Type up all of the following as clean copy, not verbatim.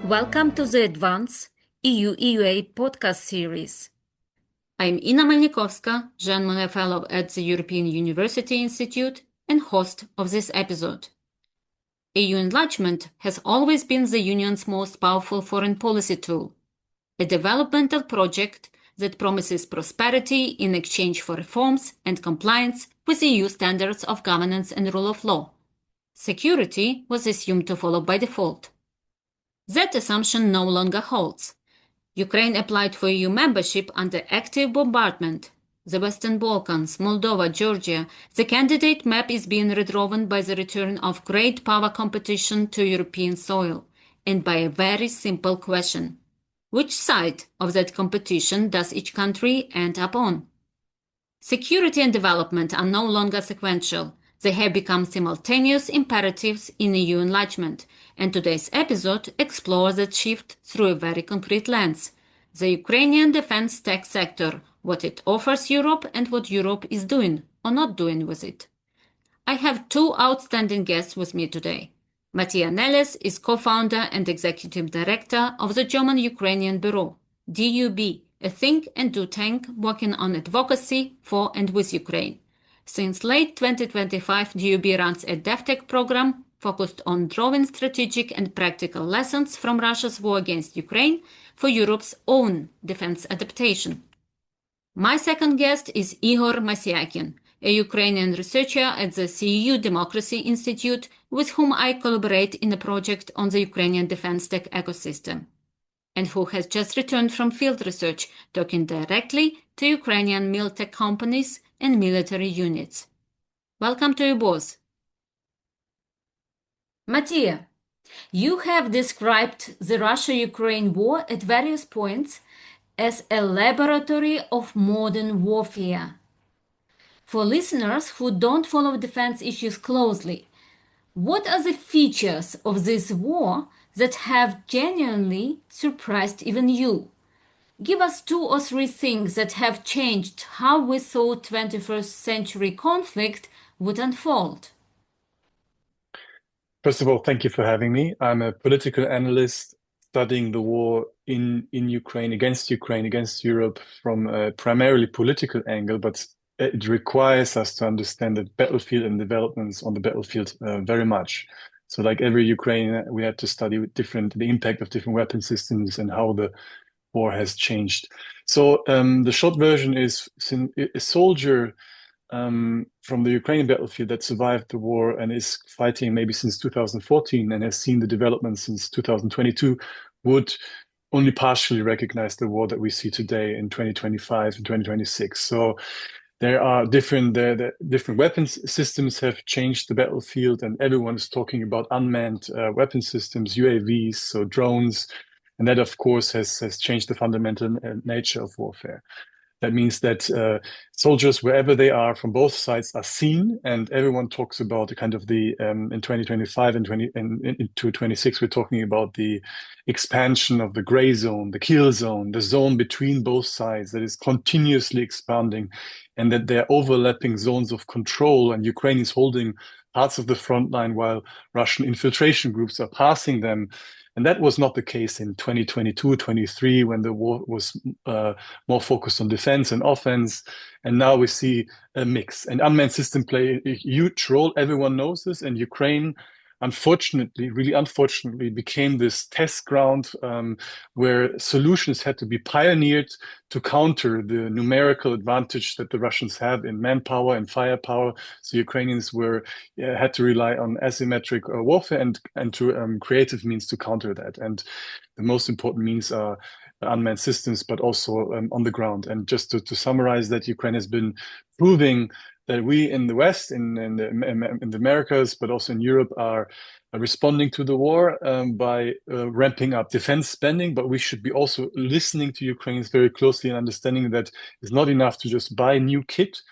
Welcome to the Advance EU-EUA podcast series. I'm Ina Melnikovska, Jean Monnet Fellow at the European University Institute and host of this episode. EU enlargement has always been the Union's most powerful foreign policy tool, a developmental project that promises prosperity in exchange for reforms and compliance with EU standards of governance and rule of law. Security was assumed to follow by default. That assumption no longer holds. Ukraine applied for EU membership under active bombardment. The Western Balkans, Moldova, Georgia, the candidate map is being redrawn by the return of great power competition to European soil, and by a very simple question. Which side of that competition does each country end up on? Security and development are no longer sequential. They have become simultaneous imperatives in EU enlargement, and today's episode explores that shift through a very concrete lens. The Ukrainian defense tech sector, what it offers Europe and what Europe is doing or not doing with it. I have two outstanding guests with me today. Mattia Neles is co-founder and executive director of the German-Ukrainian Bureau, DUB, a think and do tank working on advocacy for and with Ukraine. Since late 2025, DUB runs a DevTech program focused on drawing strategic and practical lessons from Russia's war against Ukraine for Europe's own defense adaptation. My second guest is Igor Masyakin, a Ukrainian researcher at the CEU Democracy Institute, with whom I collaborate in a project on the Ukrainian defense tech ecosystem, and who has just returned from field research, talking directly to Ukrainian mil-tech companies and military units. Welcome to you both. Mattia, you have described the Russia-Ukraine war at various points as a laboratory of modern warfare. For listeners who don't follow defense issues closely, what are the features of this war that have genuinely surprised even you? Give us two or three things that have changed how we thought 21st century conflict would unfold. First of all, thank you for having me. I'm a political analyst studying the war in Ukraine, against Europe from a primarily political angle, but it requires us to understand the battlefield and developments on the battlefield very much. So like every Ukrainian, we had to study the impact of different weapon systems and how the war has changed. So the short version is a soldier from the Ukrainian battlefield that survived the war and is fighting maybe since 2014 and has seen the development since 2022 would only partially recognize the war that we see today in 2025 and 2026. So there are different weapons systems have changed the battlefield, and everyone is talking about unmanned weapon systems, UAVs, so drones, and that of course has changed the fundamental nature of warfare. That means that soldiers, wherever they are from both sides, are seen, and everyone talks about the kind of in 2025 and into 26, we're talking about the expansion of the gray zone, the kill zone, the zone between both sides that is continuously expanding, and that there are overlapping zones of control, and Ukraine is holding parts of the front line while Russian infiltration groups are passing them. And that was not the case in 2022, 23, when the war was more focused on defense and offense. And now we see a mix. And unmanned systems play a huge role. Everyone knows this. And Ukraine, unfortunately, really unfortunately, became this test ground where solutions had to be pioneered to counter the numerical advantage that the Russians have in manpower and firepower. So Ukrainians had to rely on asymmetric warfare and to creative means to counter that. And the most important means are unmanned systems, but also on the ground. And just to summarize that, Ukraine has been proving that we in the West, in the Americas, but also in Europe, are responding to the war by ramping up defense spending. But we should be also listening to Ukrainians very closely and understanding that it's not enough to just buy new kit,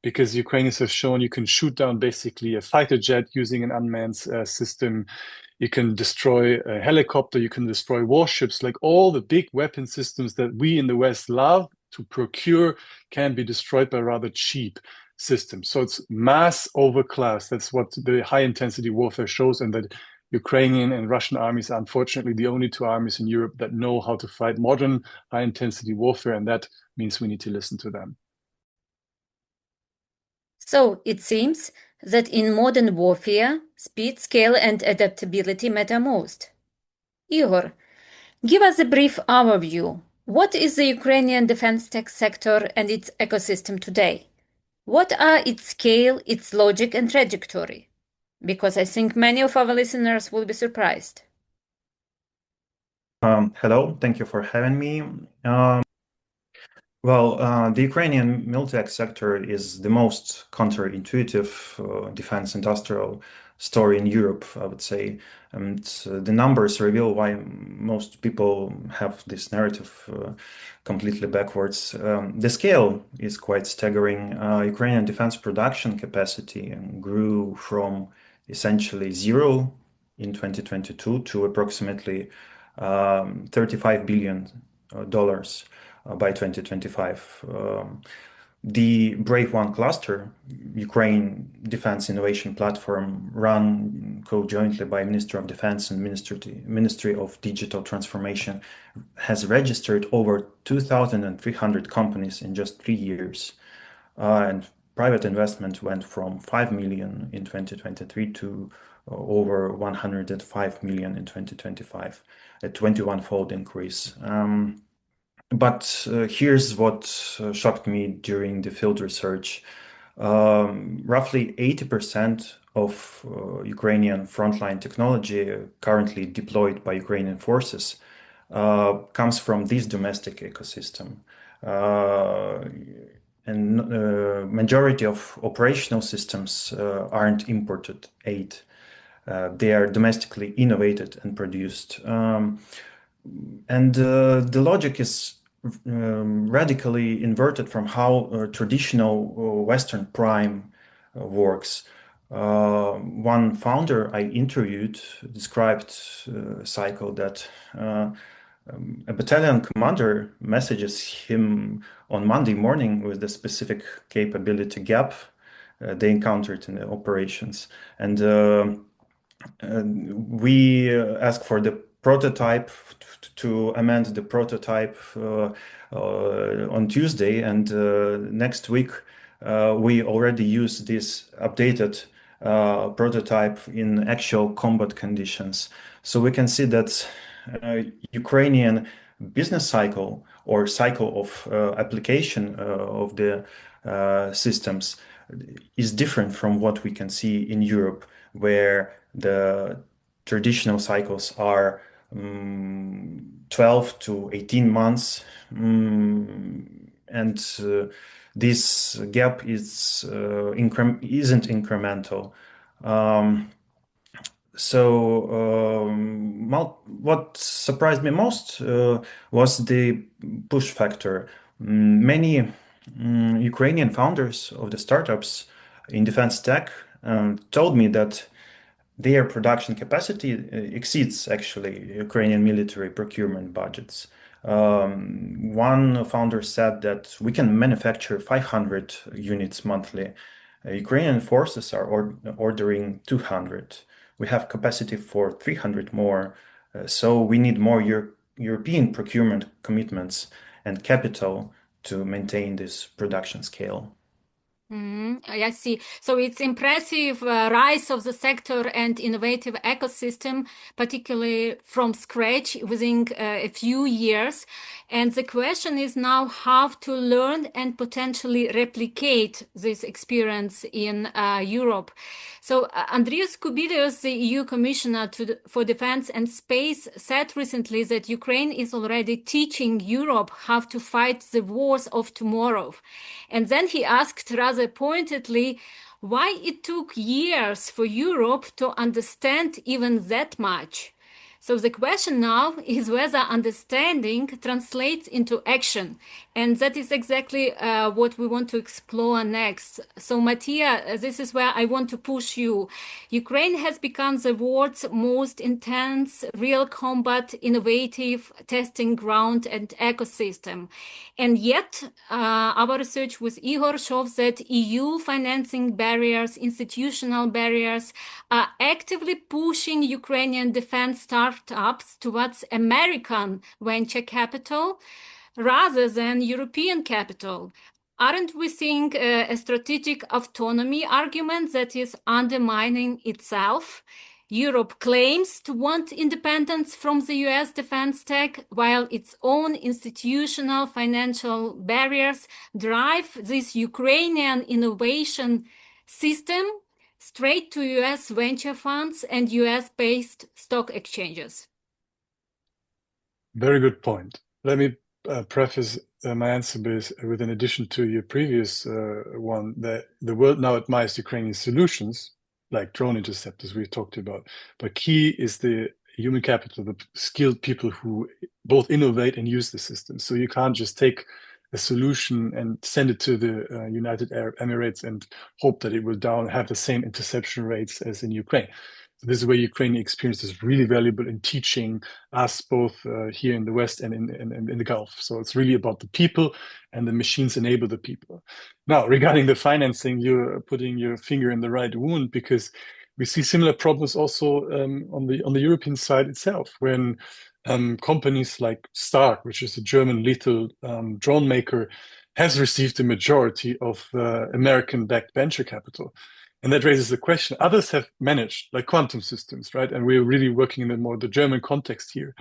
because Ukrainians have shown you can shoot down basically a fighter jet using an unmanned system. You can destroy a helicopter, you can destroy warships, like all the big weapon systems that we in the West love to procure can be destroyed by rather cheap systems. So it's mass over class. That's what the high intensity warfare shows, and that Ukrainian and Russian armies are unfortunately the only two armies in Europe that know how to fight modern high-intensity warfare, and that means we need to listen to them. So it seems that in modern warfare, speed, scale, and adaptability matter most. Igor, give us a brief overview. What is the Ukrainian defense tech sector and its ecosystem today? What are its scale, its logic, and trajectory? Because I think many of our listeners will be surprised. Hello, thank you for having me. The Ukrainian military sector is the most counterintuitive defense industrial story in Europe, I would say. And the numbers reveal why most people have this narrative completely backwards. The scale is quite staggering. Ukrainian defense production capacity grew from essentially zero in 2022 to approximately $35 billion by 2025. The Brave One cluster, Ukraine Defense Innovation Platform, run co-jointly by Ministry of Defense and Ministry of Digital Transformation, has registered over 2,300 companies in just 3 years. And private investment went from 5 million in 2023 to over 105 million in 2025, a 21-fold increase. But here's what shocked me during the field research. Roughly 80% of Ukrainian frontline technology currently deployed by Ukrainian forces comes from this domestic ecosystem. And majority of operational systems aren't imported aid. They are domestically innovated and produced. And the logic is radically inverted from how traditional Western prime works. One founder I interviewed described a cycle that a battalion commander messages him on Monday morning with the specific capability gap they encountered in the operations. And we ask for the prototype to amend the prototype on Tuesday, and next week we already use this updated prototype in actual combat conditions. So we can see that Ukrainian business cycle or cycle of application of the systems is different from what we can see in Europe, where the traditional cycles are 12 to 18 months. And this gap isn't incremental. What surprised me most was the push factor. Many Ukrainian founders of the startups in defense tech told me that their production capacity exceeds actually Ukrainian military procurement budgets. One founder said that we can manufacture 500 units monthly. Ukrainian forces are ordering 200. We have capacity for 300 more. So we need more European procurement commitments and capital to maintain this production scale. I see. So it's impressive rise of the sector and innovative ecosystem, particularly from scratch within a few years. And the question is now how to learn and potentially replicate this experience in Europe. So Andrius Kubilius, the EU Commissioner for Defense and Space, said recently that Ukraine is already teaching Europe how to fight the wars of tomorrow. And then he asked rather pointedly why it took years for Europe to understand even that much. So the question now is whether understanding translates into action. And that is exactly what we want to explore next. So, Mattia, this is where I want to push you. Ukraine has become the world's most intense, real combat, innovative testing ground and ecosystem. And yet, our research with Igor shows that EU financing barriers, institutional barriers, are actively pushing Ukrainian defense startups towards American venture capital rather than European capital. Aren't we seeing a strategic autonomy argument that is undermining itself? Europe claims to want independence from the US defense tech, while its own institutional financial barriers drive this Ukrainian innovation system straight to US venture funds and US based stock exchanges. Very good point. Let me preface my answer with an addition to your previous one, that the world now admires Ukrainian solutions, like drone interceptors we talked about. But key is the human capital, the skilled people who both innovate and use the system. So you can't just take a solution and send it to the United Arab Emirates and hope that it will have the same interception rates as in Ukraine. This is where Ukrainian experience is really valuable in teaching us both here in the West and in the Gulf. So it's really about the people, and the machines enable the people. Now, regarding the financing, you're putting your finger in the right wound, because we see similar problems also on the European side itself, when companies like Stark, which is a German lethal drone maker, has received the majority of American-backed venture capital. And that raises the question. Others have managed, like quantum systems, right? And we're really working in the German context here.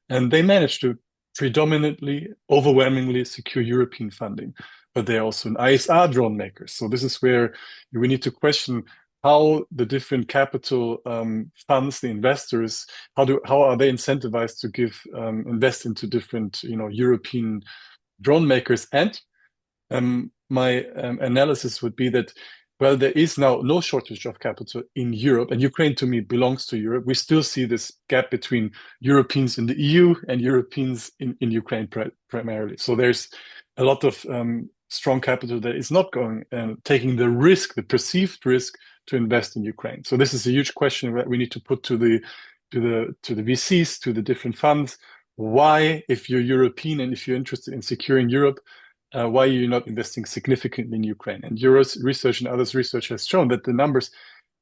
And they managed to predominantly, overwhelmingly secure European funding. But they're also an ISR drone makers. So this is where we need to question how the different capital funds, the investors, how are they incentivized to invest into different, European drone makers? And my analysis would be that, well, there is now no shortage of capital in Europe, and Ukraine to me belongs to Europe. We still see this gap between Europeans in the EU and Europeans in Ukraine primarily. So there's a lot of strong capital that is not going and taking the risk, the perceived risk, to invest in Ukraine. So this is a huge question that we need to put to the VCs, to the different funds. Why, if you're European and if you're interested in securing Europe, why are you not investing significantly in Ukraine? And your research and others' research has shown that the numbers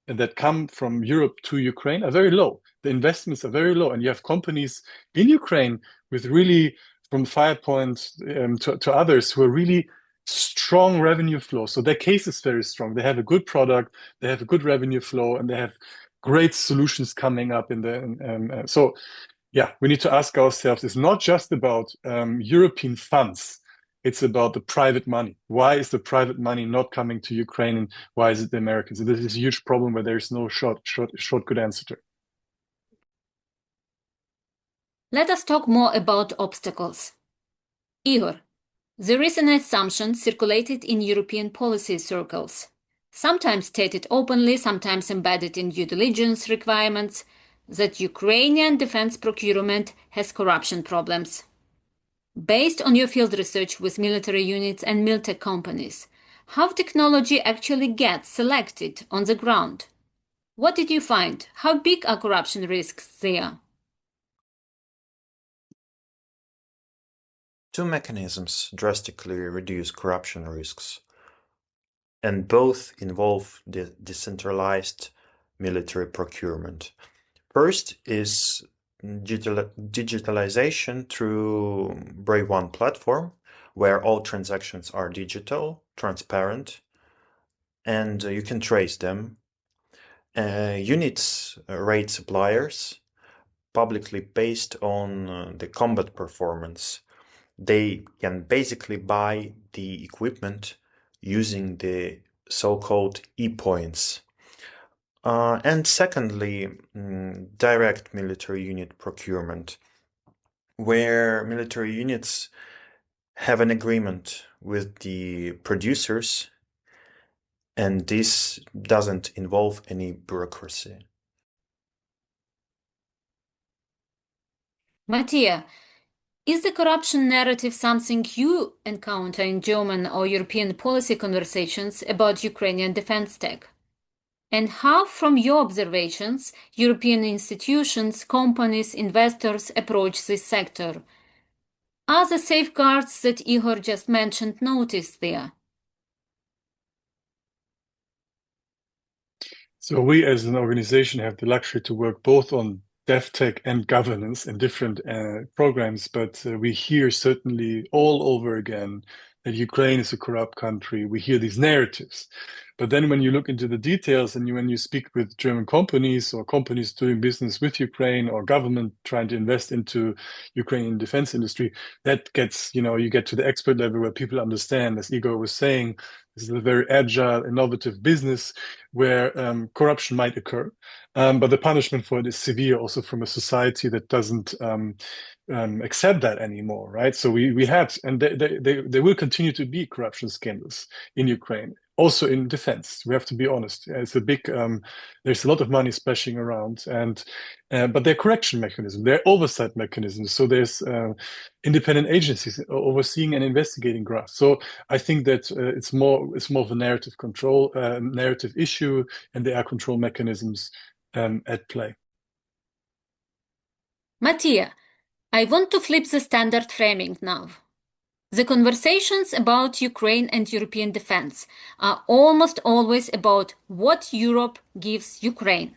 that come from Europe to Ukraine are very low. The investments are very low. And you have companies in Ukraine with really, from Firepoint to others, who are really strong revenue flow. So their case is very strong. They have a good product, they have a good revenue flow, and they have great solutions coming up so yeah, we need to ask ourselves, it's not just about European funds. It's about the private money. Why is the private money not coming to Ukraine, and why is it the Americans? And this is a huge problem where there's no short good answer to it. Let us talk more about obstacles. Igor, there is an assumption circulated in European policy circles, sometimes stated openly, sometimes embedded in due diligence requirements, that Ukrainian defense procurement has corruption problems. Based on your field research with military units and militech companies, how technology actually gets selected on the ground? What did you find? How big are corruption risks there? Two mechanisms drastically reduce corruption risks, and both involve the decentralized military procurement. First is digitalization through Brave One platform, where all transactions are digital, transparent, and you can trace them. Units rate suppliers publicly based on the combat performance. They can basically buy the equipment using the so-called e-points. And secondly, direct military unit procurement, where military units have an agreement with the producers, and this doesn't involve any bureaucracy. Mattia, is the corruption narrative something you encounter in German or European policy conversations about Ukrainian defense tech? And how, from your observations, European institutions, companies, investors approach this sector? Are the safeguards that Igor just mentioned noticed there? So we as an organization have the luxury to work both on dev tech and governance in different programs, but we hear certainly all over again that Ukraine is a corrupt country. We hear these narratives. But then when you look into the details and when you speak with German companies or companies doing business with Ukraine or government trying to invest into Ukrainian defense industry, that gets, you get to the expert level where people understand, as Igor was saying, this is a very agile, innovative business where corruption might occur. But the punishment for it is severe also from a society that doesn't accept that anymore, right? So we had, and there will continue to be corruption scandals in Ukraine, also in defense. We have to be honest. It's a big, there's a lot of money splashing around, and but there are correction mechanisms, there are oversight mechanisms. So there's independent agencies overseeing and investigating grafts. So I think that it's more of a narrative control, narrative issue, and there are control mechanisms at play. Mattia, I want to flip the standard framing now. The conversations about Ukraine and European defense are almost always about what Europe gives Ukraine.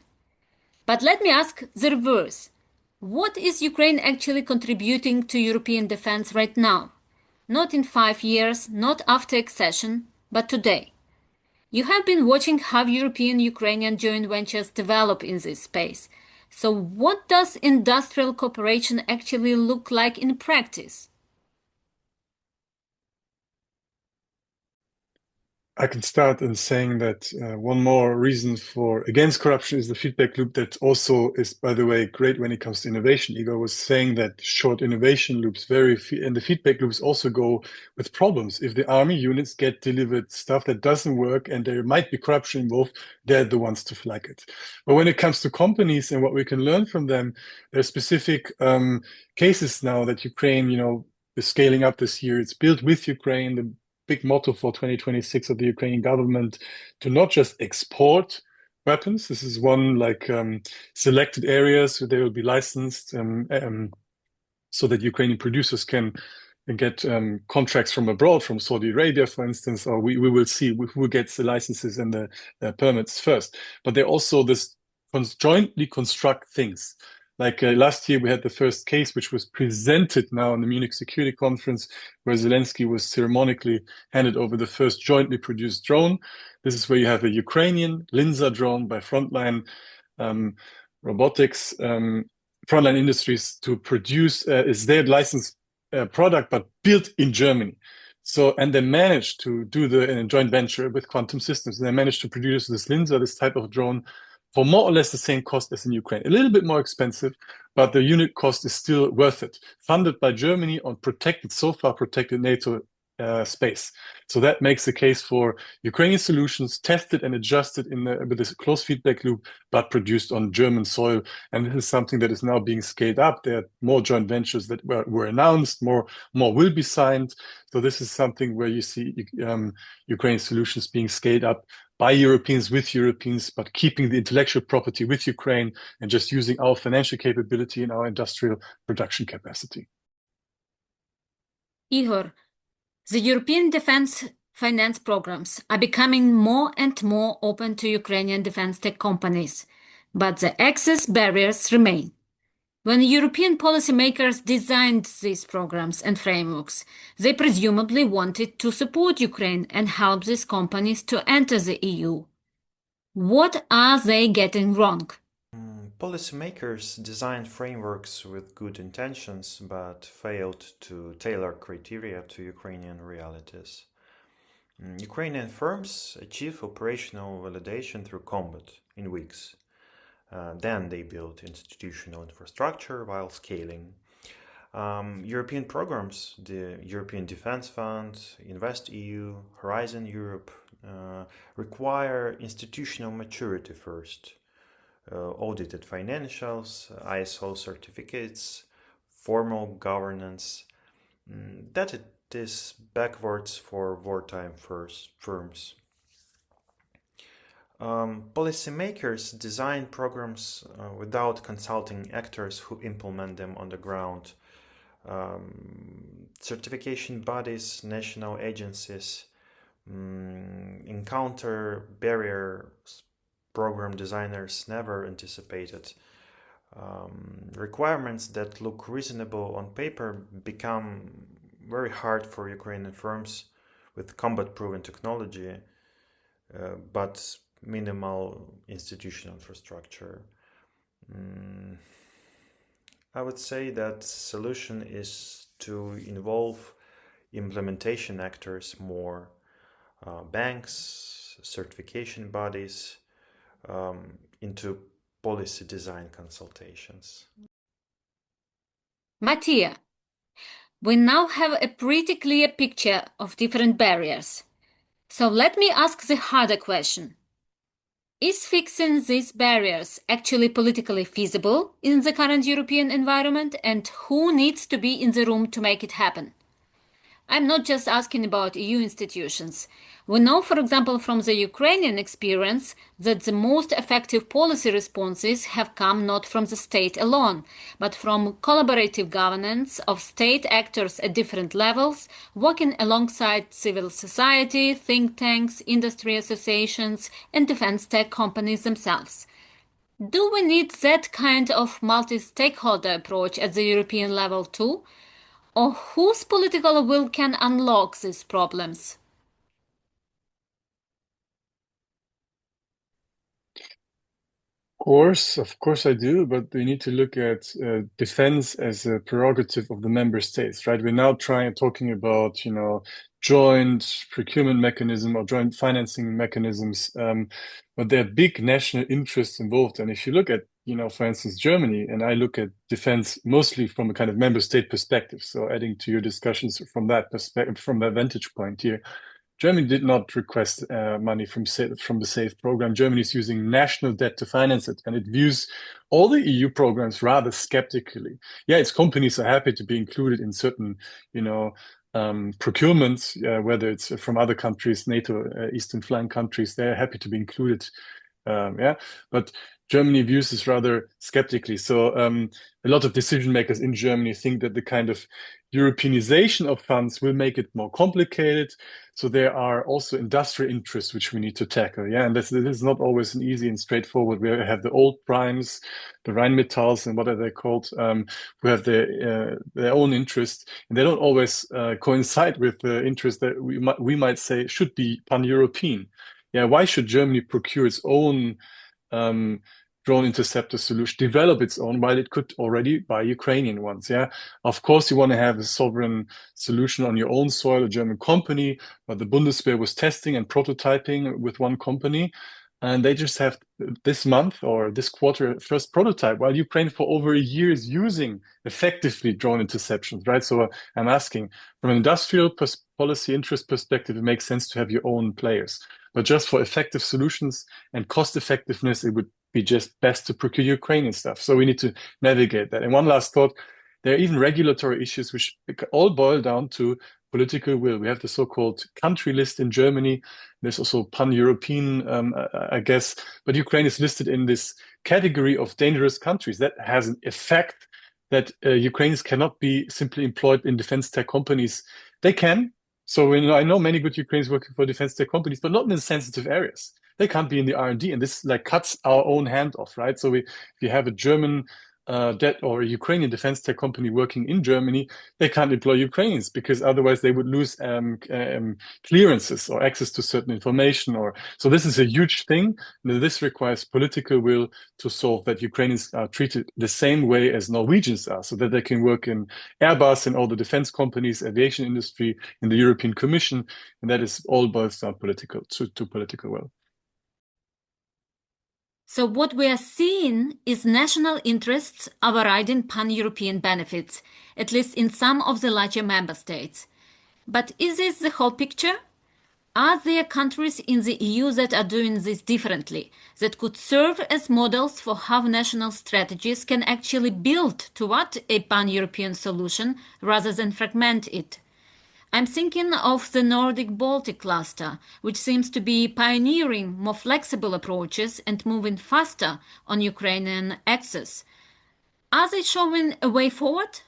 But let me ask the reverse. What is Ukraine actually contributing to European defense right now? Not in 5 years, not after accession, but today. You have been watching how European-Ukrainian joint ventures develop in this space. So what does industrial cooperation actually look like in practice? I can start in saying that one more reason for against corruption is the feedback loop that also is, by the way, great when it comes to innovation. Igor was saying that short innovation loops and the feedback loops also go with problems. If the army units get delivered stuff that doesn't work and there might be corruption involved, they're the ones to flag it. But when it comes to companies and what we can learn from them, there are specific cases now that Ukraine, is scaling up this year. It's built with Ukraine. The big motto for 2026 of the Ukrainian government to not just export weapons. This is one selected areas where they will be licensed so that Ukrainian producers can get contracts from abroad, from Saudi Arabia, for instance, or we will see who gets the licenses and the permits first. But they also this jointly construct things. Like last year, we had the first case, which was presented now in the Munich Security Conference, where Zelensky was ceremonically handed over the first jointly produced drone. This is where you have a Ukrainian Linza drone by Frontline Robotics, Frontline Industries to produce is their licensed product, but built in Germany. So, and they managed to do in a joint venture with Quantum Systems. They managed to produce this Linza, this type of drone, for more or less the same cost as in Ukraine. A little bit more expensive, but the unit cost is still worth it. Funded by Germany on so far protected NATO space. So that makes the case for Ukrainian solutions tested and adjusted with this close feedback loop, but produced on German soil. And this is something that is now being scaled up. There are more joint ventures that were announced, more will be signed. So this is something where you see Ukrainian solutions being scaled up by Europeans with Europeans, but keeping the intellectual property with Ukraine and just using our financial capability and our industrial production capacity. Igor, the European defense finance programs are becoming more and more open to Ukrainian defense tech companies, but the access barriers remain. When European policymakers designed these programs and frameworks, they presumably wanted to support Ukraine and help these companies to enter the EU. What are they getting wrong? Policymakers designed frameworks with good intentions but failed to tailor criteria to Ukrainian realities. Ukrainian firms achieve operational validation through combat in weeks. Then they build institutional infrastructure while scaling. European programs, the European Defence Fund, InvestEU, Horizon Europe, require institutional maturity first. Audited financials, ISO certificates, formal governance, that it is backwards for wartime firms. Policymakers design programs without consulting actors who implement them on the ground. Certification bodies, national agencies encounter barriers program designers never anticipated. Requirements that look reasonable on paper become very hard for Ukrainian firms with combat-proven technology, but minimal institutional infrastructure. I would say that solution is to involve implementation actors more, banks, certification bodies, into policy design consultations. Mattia, we now have a pretty clear picture of different barriers. So let me ask the harder question. Is fixing these barriers actually politically feasible in the current European environment, and who needs to be in the room to make it happen? I'm not just asking about EU institutions. We know, for example, from the Ukrainian experience, that the most effective policy responses have come not from the state alone, but from collaborative governance of state actors at different levels, working alongside civil society, think tanks, industry associations, and defense tech companies themselves. Do we need that kind of multi-stakeholder approach at the European level too? Or whose political will can unlock these problems? Of course I do, but we need to look at defense as a prerogative of the member states, right? We're now talking about, joint procurement mechanism or joint financing mechanisms, but there are big national interests involved. And if you look at, for instance, Germany, and I look at defense mostly from a kind of member state perspective, so adding to your discussions from that perspective, from that vantage point here. Germany did not request money from the SAFE program. Germany is using national debt to finance it, and it views all the EU programs rather skeptically. Yeah, its companies are happy to be included in certain, procurements, whether it's from other countries, NATO, Eastern flank countries, they're happy to be included. But Germany views this rather skeptically. So a lot of decision makers in Germany think that the kind of Europeanization of funds will make it more complicated. So there are also industrial interests which we need to tackle. Yeah, and this is not always an easy and straightforward. We have the old primes, the Rheinmetalls, and what are they called, who have their own interests, and they don't always coincide with the interests that we might say should be pan-European. Yeah, why should Germany procure its own drone interceptor solution, develop its own, while it could already buy Ukrainian ones? Yeah, of course you want to have a sovereign solution on your own soil, a German company, but the Bundeswehr was testing and prototyping with one company, and they just have this month or this quarter first prototype, while Ukraine for over a year is using effectively drone interceptions, right? So I'm asking, from an industrial policy interest perspective, it makes sense to have your own players. But just for effective solutions and cost effectiveness, it would be just best to procure Ukrainian stuff. So we need to navigate that. And one last thought, there are even regulatory issues which all boil down to political will. We have the so-called country list in Germany. There's also pan-European, I guess, but Ukraine is listed in this category of dangerous countries. That has an effect that Ukrainians cannot be simply employed in defense tech companies. They can. So I know many good Ukrainians working for defense tech companies, but not in the sensitive areas. They can't be in the R&D, and this like cuts our own hand off, right? So if you have a German debt or a Ukrainian defense tech company working in Germany, they can't employ Ukrainians because otherwise they would lose clearances or access to certain information. So this is a huge thing. This requires political will to solve that. Ukrainians are treated the same way as Norwegians are, so that they can work in Airbus and all the defense companies, aviation industry, in the European Commission, and that is all boils down to political will. So what we are seeing is national interests overriding pan-European benefits, at least in some of the larger member states. But is this the whole picture? Are there countries in the EU that are doing this differently, that could serve as models for how national strategies can actually build toward a pan-European solution rather than fragment it? I'm thinking of the Nordic-Baltic cluster, which seems to be pioneering more flexible approaches and moving faster on Ukrainian access. Are they showing a way forward?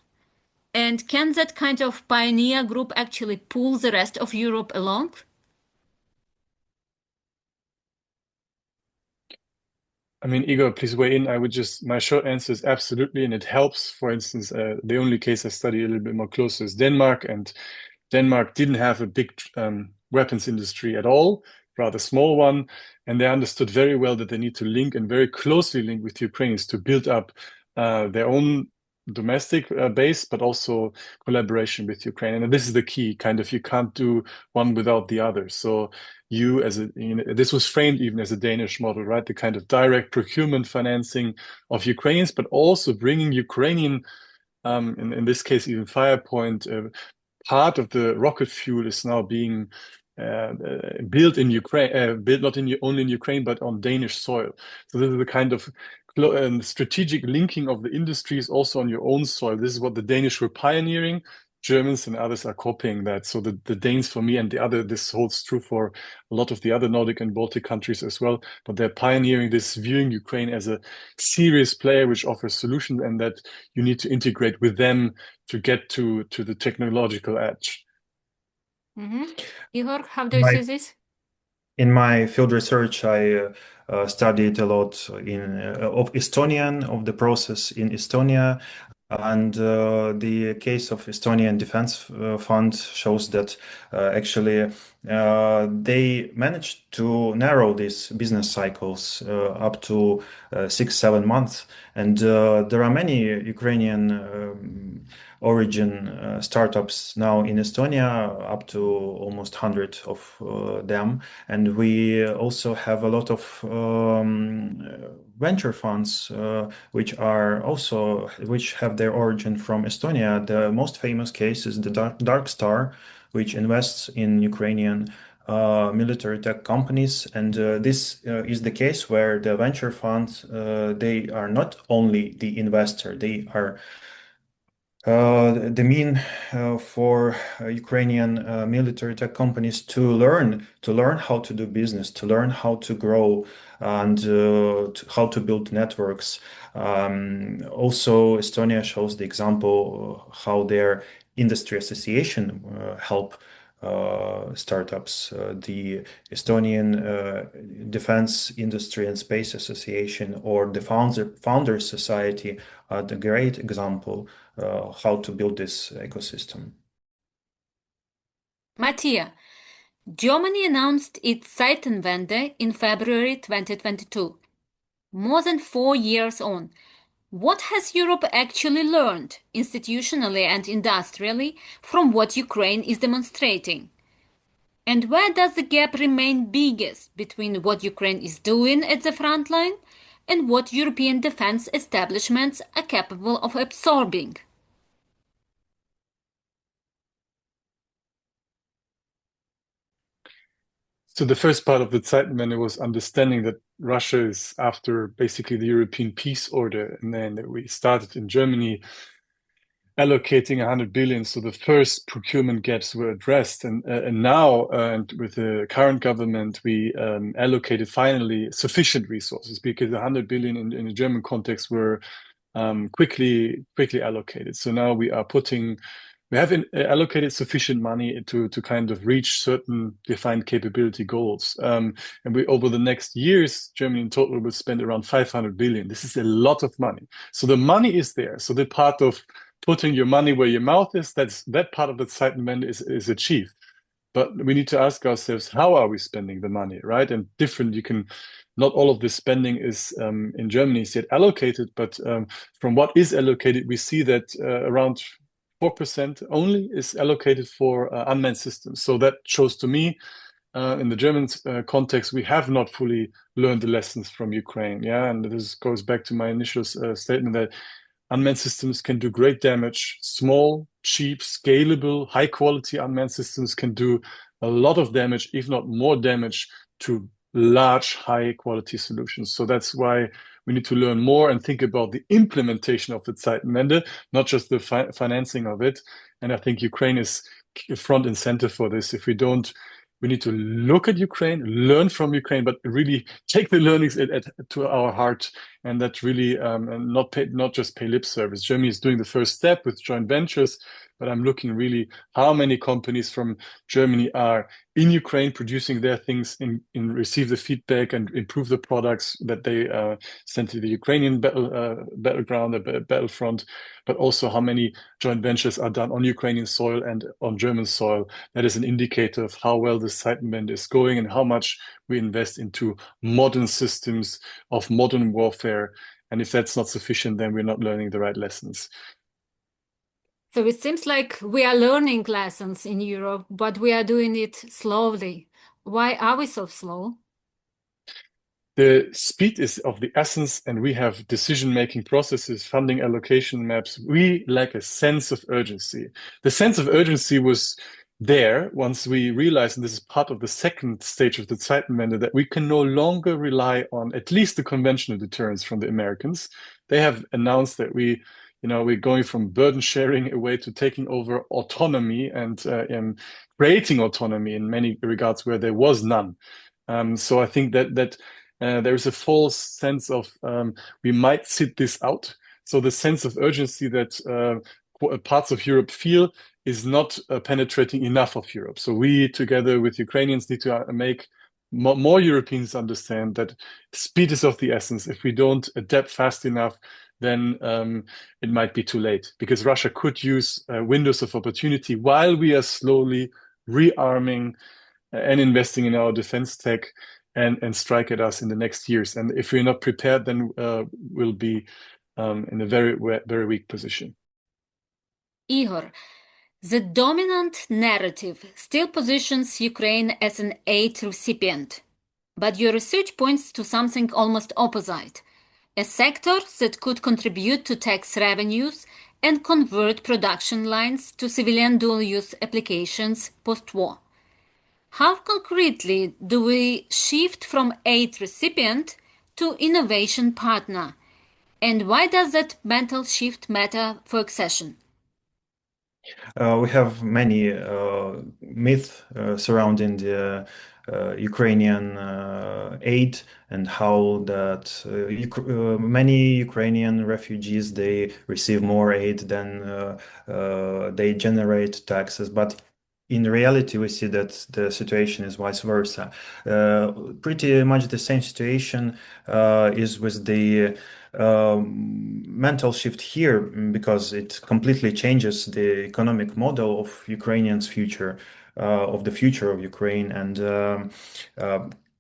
And can that kind of pioneer group actually pull the rest of Europe along? I mean, Igor, please weigh in. My short answer is absolutely, and it helps. For instance, the only case I study a little bit more closer is Denmark, and Denmark didn't have a big weapons industry at all, rather small one, and they understood very well that they need to link and very closely link with the Ukrainians to build up their own domestic base, but also collaboration with Ukraine. And this is the key, kind of, you can't do one without the other. So this was framed even as a Danish model, right? The kind of direct procurement financing of Ukrainians, but also bringing Ukrainian, in this case, even Firepoint, part of the rocket fuel is now being built in Ukraine, built not only in Ukraine, but on Danish soil. So this is the kind of strategic linking of the industries also on your own soil. This is what the Danish were pioneering. Germans and others are copying that. So the Danes, for me, and this holds true for a lot of the other Nordic and Baltic countries as well, but they're pioneering this, viewing Ukraine as a serious player which offers solutions, and that you need to integrate with them to get to the technological edge. Igor, how do you see this? In my field research, I studied a lot of Estonian, of the process in Estonia. And the case of Estonian Defense Fund shows that actually they managed to narrow these business cycles up to 6-7 months. And there are many Ukrainian origin startups now in Estonia, up to almost 100 of them. And we also have a lot of venture funds which have their origin from Estonia. The most famous case is the Dark Star, which invests in Ukrainian military tech companies. And this is the case where the venture funds, they are not only the investor, they are the mean for Ukrainian military tech companies to learn how to do business, to learn how to grow, and how to build networks. Also, Estonia shows the example how their industry association help startups. The Estonian Defense Industry and Space Association or the Founders Society are the great example how to build this ecosystem. Mattia, Germany announced its Zeitenwende in February 2022. More than 4 years on, what has Europe actually learned, institutionally and industrially, from what Ukraine is demonstrating? And where does the gap remain biggest between what Ukraine is doing at the front line and what European defense establishments are capable of absorbing? So the first part of the Zeitenwende was understanding that Russia is after basically the European peace order, and then we started in Germany allocating 100 billion. So the first procurement gaps were addressed, and now, and with the current government, we allocated finally sufficient resources, because 100 billion in the German context were quickly allocated. So now we have allocated sufficient money to kind of reach certain defined capability goals. And over the next years, Germany in total will spend around 500 billion. This is a lot of money. So the money is there. So the part of putting your money where your mouth is, that part of the Zeitenwende is achieved. But we need to ask ourselves, how are we spending the money, right? And not all of the spending is in Germany is yet allocated, but from what is allocated, we see that around 4% only is allocated for unmanned systems. So that shows to me, in the German context, we have not fully learned the lessons from Ukraine. Yeah, and this goes back to my initial statement that unmanned systems can do great damage. Small, cheap, scalable, high quality unmanned systems can do a lot of damage, if not more damage, to large, high quality solutions. So that's why we need to learn more and think about the implementation of the Zeitenwende, not just the financing of it. And I think Ukraine is front and center for this. If we don't, we need to look at Ukraine, learn from Ukraine, but really take the learnings to our heart, and that really and not just pay lip service. Germany is doing the first step with joint ventures, but I'm looking really how many companies from Germany are in Ukraine producing their things, in receive the feedback and improve the products that they send to the Ukrainian battleground, the battlefront, but also how many joint ventures are done on Ukrainian soil and on German soil. That is an indicator of how well the Zeitenwende is going and how much we invest into modern systems of modern warfare. And if that's not sufficient, then we're not learning the right lessons. So it seems like we are learning lessons in Europe, but we are doing it slowly. Why are we so slow? The speed is of the essence, and we have decision-making processes, funding allocation maps. We lack a sense of urgency. The sense of urgency was there once we realized, and this is part of the second stage of the Zeitenwende, that we can no longer rely on at least the conventional deterrence from the Americans. They have announced that we're going from burden sharing away to taking over autonomy and creating autonomy in many regards where there was none. So I think that there is a false sense of we might sit this out. So the sense of urgency that parts of Europe feel is not penetrating enough of Europe. So we, together with Ukrainians, need to make more Europeans understand that speed is of the essence. If we don't adapt fast enough, then it might be too late, because Russia could use windows of opportunity while we are slowly rearming and investing in our defense tech and strike at us in the next years. And if we're not prepared, then we'll be in a very, very weak position. Igor, the dominant narrative still positions Ukraine as an aid recipient, but your research points to something almost opposite, a sector that could contribute to tax revenues and convert production lines to civilian dual-use applications post-war. How concretely do we shift from aid recipient to innovation partner? And why does that mental shift matter for accession? We have many myths surrounding the Ukrainian aid, and how that many Ukrainian refugees, they receive more aid than they generate taxes. But in reality, we see that the situation is vice versa. Pretty much the same situation is with the mental shift here, because it completely changes the economic model of Ukrainians' future, of the future of Ukraine. And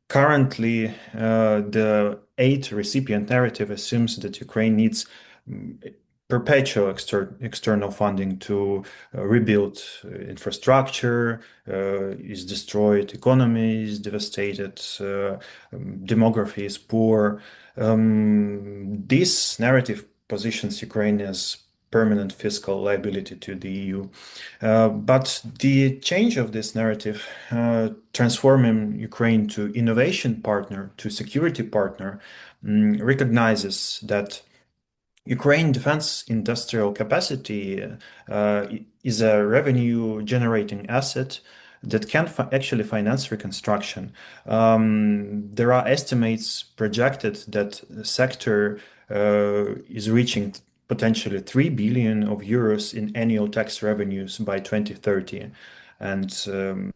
currently, the aid recipient narrative assumes that Ukraine needs perpetual external funding to rebuild infrastructure, is destroyed, economy is devastated, demography is poor. This narrative positions Ukraine as permanent fiscal liability to the EU. But the change of this narrative, transforming Ukraine to innovation partner, to security partner, recognizes that Ukraine defense industrial capacity is a revenue generating asset that can actually finance reconstruction. There are estimates projected that the sector is reaching potentially 3 billion of euros in annual tax revenues by 2030. And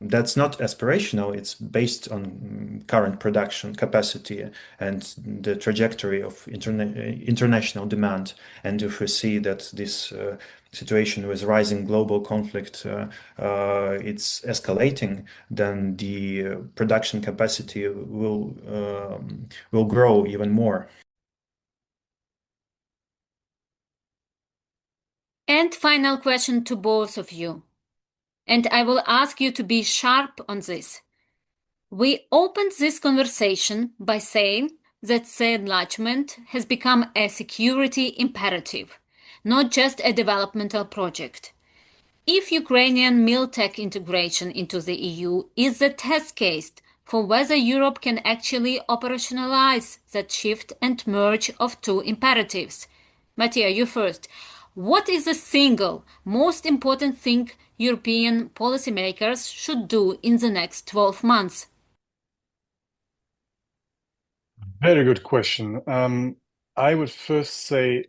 that's not aspirational, it's based on current production capacity and the trajectory of international demand. And if we see that this situation with rising global conflict, it's escalating, then the production capacity will grow even more. And final question to both of you. And I will ask you to be sharp on this. We opened this conversation by saying that the enlargement has become a security imperative. not just a developmental project. If Ukrainian miltech integration into the EU is the test case for whether Europe can actually operationalize that shift and merge of two imperatives. Mattia, you first. What is the single most important thing European policymakers should do in the next 12 months? Very good question. I would first say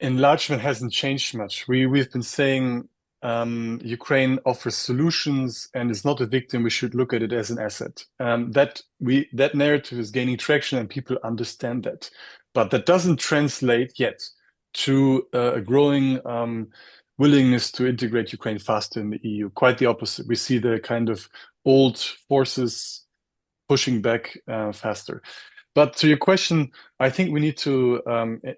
enlargement hasn't changed much. We've been saying Ukraine offers solutions and is not a victim. We should look at it as an asset. That narrative is gaining traction and people understand that, but that doesn't translate yet to a growing willingness to integrate Ukraine faster in the EU. Quite the opposite. We see the kind of old forces pushing back faster. But to your question, I think we need to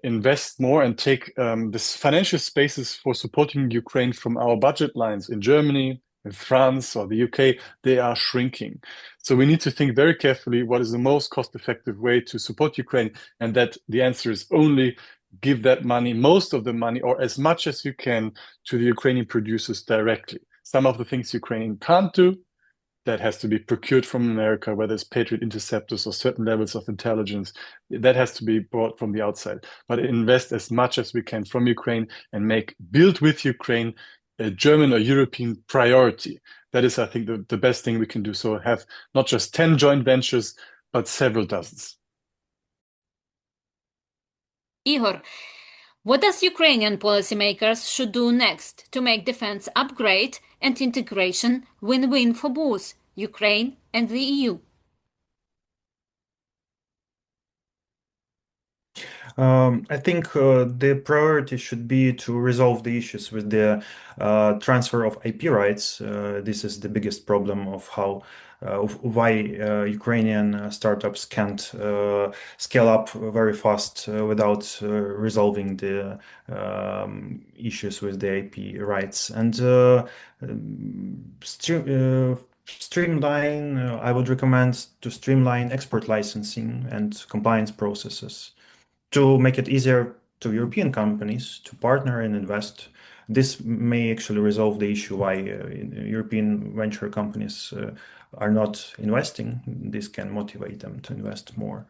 invest more and take this financial spaces for supporting Ukraine from our budget lines in Germany, in France, or the UK. They are shrinking. So we need to think very carefully what is the most cost-effective way to support Ukraine, and that the answer is only give that money, most of the money, or as much as you can, to the Ukrainian producers directly. Some of the things Ukraine can't do, that has to be procured from America, whether it's Patriot interceptors or certain levels of intelligence, that has to be brought from the outside. But invest as much as we can from Ukraine and build with Ukraine a German or European priority. That is, I think, the best thing we can do. So have not just 10 joint ventures, but several dozens. Igor, what does Ukrainian policymakers should do next to make defense upgrade and integration win-win for both Ukraine and the EU? I think the priority should be to resolve the issues with the transfer of IP rights. This is the biggest problem of why Ukrainian startups can't scale up very fast without resolving the issues with the IP rights. And streamline, I would recommend to streamline export licensing and compliance processes to make it easier to European companies to partner and invest. This may actually resolve the issue why European venture companies are not investing. This can motivate them to invest more.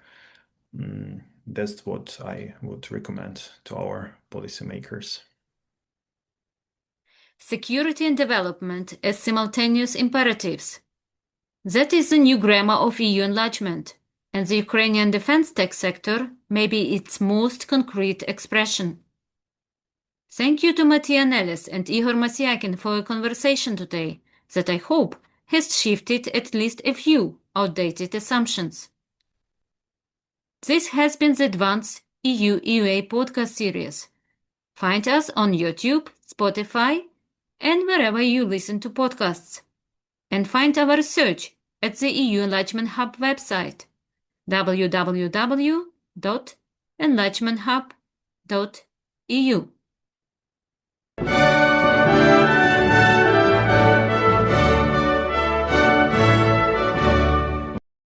That's what I would recommend to our policymakers. Security and development as simultaneous imperatives. That is the new grammar of EU enlargement, and the Ukrainian defense tech sector may be its most concrete expression. Thank you to Mattia Nellis and Igor Masyakin for a conversation today that I hope has shifted at least a few outdated assumptions. This has been the Advanced EU-EUA podcast series. Find us on YouTube, Spotify, and wherever you listen to podcasts. And find our research at the EU Enlargement Hub website, www.enlargementhub.eu.